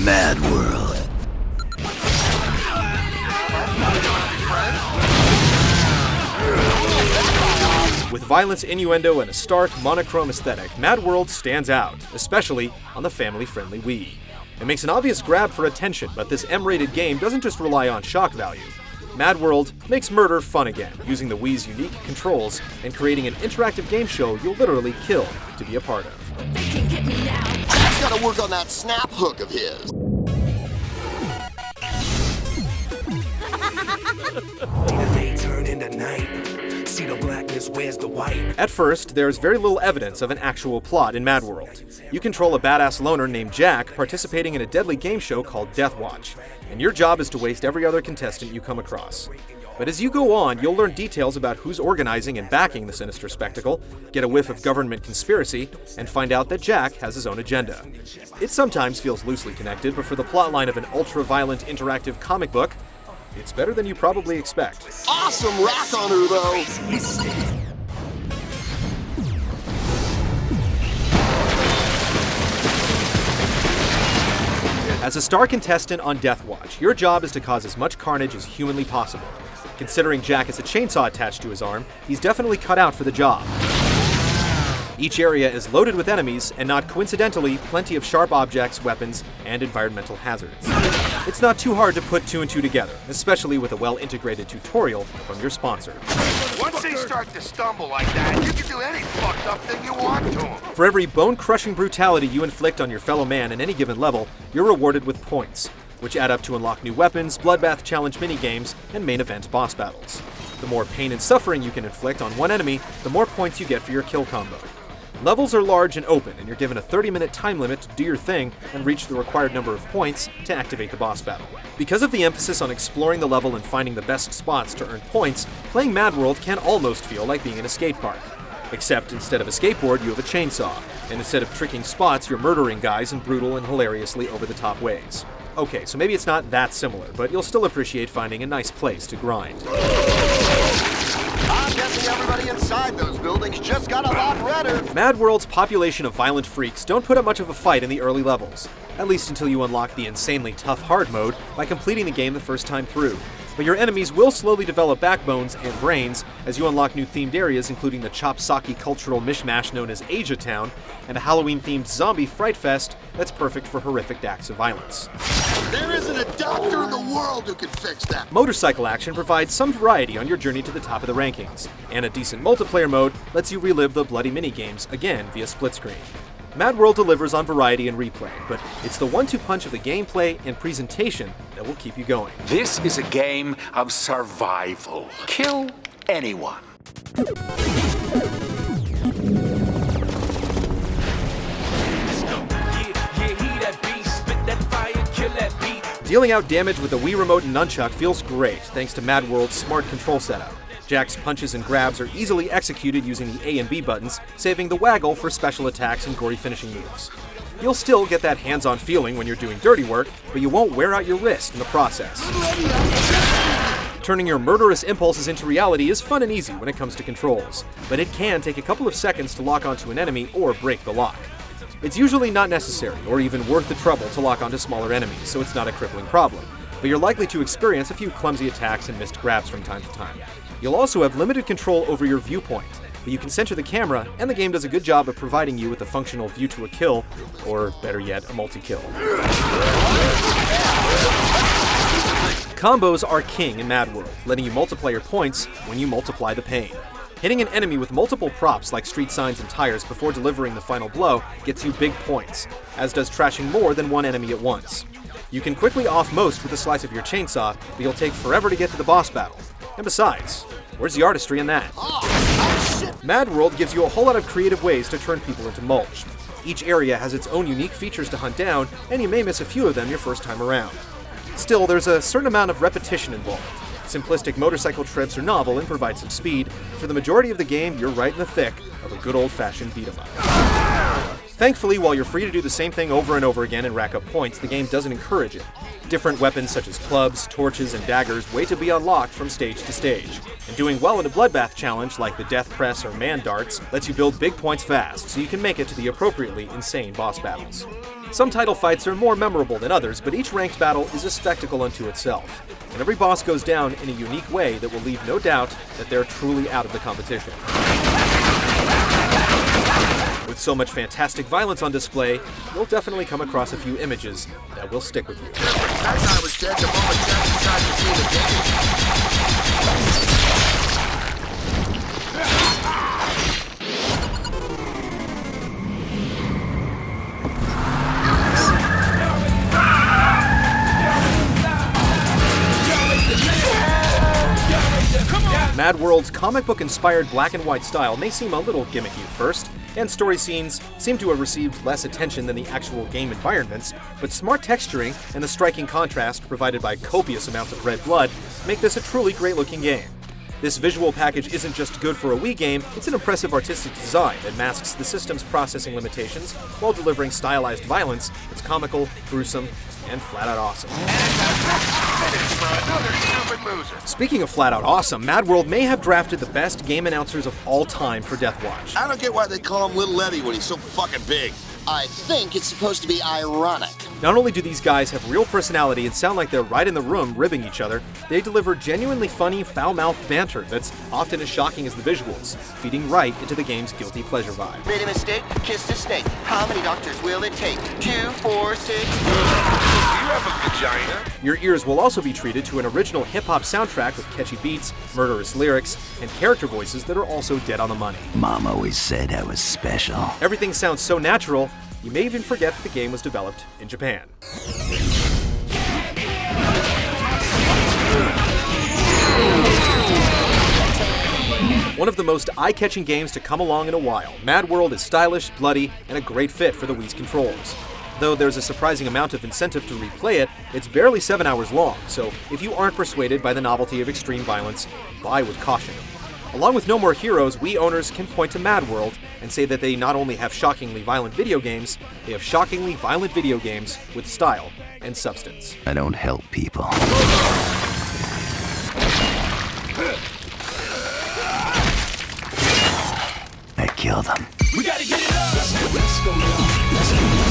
MadWorld. With violence, innuendo, and a stark, monochrome aesthetic, MadWorld stands out, especially on the family-friendly Wii. It makes an obvious grab for attention, but this M-rated game doesn't just rely on shock value. MadWorld makes murder fun again, using the Wii's unique controls and creating an interactive game show you'll literally kill to be a part of. Jack's gotta work on that snap hook of his. Day turn into night. See the blackness, where's the white? At first, there's very little evidence of an actual plot in MadWorld. You control a badass loner named Jack participating in a deadly game show called Death Watch, and your job is to waste every other contestant you come across. But as you go on, you'll learn details about who's organizing and backing the sinister spectacle, get a whiff of government conspiracy, and find out that Jack has his own agenda. It sometimes feels loosely connected, but for the plotline of an ultra-violent interactive comic book, it's better than you probably expect. Awesome rack on her, though. As a star contestant on Death Watch, your job is to cause as much carnage as humanly possible. Considering Jack has a chainsaw attached to his arm, he's definitely cut out for the job. Each area is loaded with enemies, and not coincidentally, plenty of sharp objects, weapons, and environmental hazards. It's not too hard to put two and two together, especially with a well-integrated tutorial from your sponsor. Once they start to stumble like that, you can do any fucked up thing you want to them. For every bone-crushing brutality you inflict on your fellow man in any given level, you're rewarded with points, which add up to unlock new weapons, bloodbath challenge minigames, and main event boss battles. The more pain and suffering you can inflict on one enemy, the more points you get for your kill combo. Levels are large and open, and you're given a 30-minute time limit to do your thing and reach the required number of points to activate the boss battle. Because of the emphasis on exploring the level and finding the best spots to earn points, playing MadWorld can almost feel like being in a skate park. Except instead of a skateboard, you have a chainsaw, and instead of tricking spots, you're murdering guys in brutal and hilariously over-the-top ways. Okay, so maybe it's not that similar, but you'll still appreciate finding a nice place to grind. I'm guessing everybody inside those buildings just got a lot redder. MadWorld's population of violent freaks don't put up much of a fight in the early levels, at least until you unlock the insanely tough hard mode by completing the game the first time through. But your enemies will slowly develop backbones and brains as you unlock new themed areas, including the chop-socky cultural mishmash known as Asia Town, and a Halloween-themed zombie fright fest that's perfect for horrific acts of violence. There isn't a doctor in the world who can fix that. Motorcycle action provides some variety on your journey to the top of the rankings, and a decent multiplayer mode lets you relive the bloody minigames again via split screen. MadWorld delivers on variety and replay, but it's the one-two punch of the gameplay and presentation that will keep you going. This is a game of survival. Kill anyone. Dealing out damage with the Wii Remote and Nunchuck feels great thanks to MadWorld's smart control setup. Jack's punches and grabs are easily executed using the A and B buttons, saving the waggle for special attacks and gory finishing moves. You'll still get that hands-on feeling when you're doing dirty work, but you won't wear out your wrist in the process. Turning your murderous impulses into reality is fun and easy when it comes to controls, but it can take a couple of seconds to lock onto an enemy or break the lock. It's usually not necessary or even worth the trouble to lock onto smaller enemies, so it's not a crippling problem, but you're likely to experience a few clumsy attacks and missed grabs from time to time. You'll also have limited control over your viewpoint, but you can center the camera, and the game does a good job of providing you with a functional view to a kill, or better yet, a multi-kill. Combos are king in MadWorld, letting you multiply your points when you multiply the pain. Hitting an enemy with multiple props like street signs and tires before delivering the final blow gets you big points, as does trashing more than one enemy at once. You can quickly off most with a slice of your chainsaw, but you'll take forever to get to the boss battle. And besides, where's the artistry in that? MadWorld gives you a whole lot of creative ways to turn people into mulch. Each area has its own unique features to hunt down, and you may miss a few of them your first time around. Still, there's a certain amount of repetition involved. Simplistic motorcycle trips are novel and provide some speed. For the majority of the game, you're right in the thick of a good old-fashioned beat-em-up. Thankfully, while you're free to do the same thing over and over again and rack up points, the game doesn't encourage it. Different weapons such as clubs, torches, and daggers wait to be unlocked from stage to stage. And doing well in a bloodbath challenge like the Death Press or Man Darts lets you build big points fast so you can make it to the appropriately insane boss battles. Some title fights are more memorable than others, but each ranked battle is a spectacle unto itself. And every boss goes down in a unique way that will leave no doubt that they're truly out of the competition. With so much fantastic violence on display, you'll definitely come across a few images that will stick with you. That guy was dead the moment Jack decided to see the MadWorld's comic book-inspired black and white style may seem a little gimmicky at first, and story scenes seem to have received less attention than the actual game environments, but smart texturing and the striking contrast provided by copious amounts of red blood make this a truly great-looking game. This visual package isn't just good for a Wii game, it's an impressive artistic design that masks the system's processing limitations while delivering stylized violence that's comical, gruesome, and flat-out awesome. Speaking of flat-out awesome, MadWorld may have drafted the best game announcers of all time for Death Watch. I don't get why they call him Little Eddie when he's so fucking big. I think it's supposed to be ironic. Not only do these guys have real personality and sound like they're right in the room ribbing each other, they deliver genuinely funny, foul-mouthed banter that's often as shocking as the visuals, feeding right into the game's guilty pleasure vibe. Made a mistake, kissed a snake. How many doctors will it take? 2, 4, 6, 8. You have a vagina? Your ears will also be treated to an original hip-hop soundtrack with catchy beats, murderous lyrics, and character voices that are also dead on the money. Mom always said I was special. Everything sounds so natural, you may even forget that the game was developed in Japan. One of the most eye-catching games to come along in a while, MadWorld is stylish, bloody, and a great fit for the Wii's controls. Though there's a surprising amount of incentive to replay it, it's barely 7 hours long, so if you aren't persuaded by the novelty of extreme violence, buy with caution. Along with No More Heroes, Wii owners can point to MadWorld and say that they not only have shockingly violent video games, they have shockingly violent video games with style and substance. I don't help people. I kill them. We gotta get it up. Let's go, y'all. Let's go.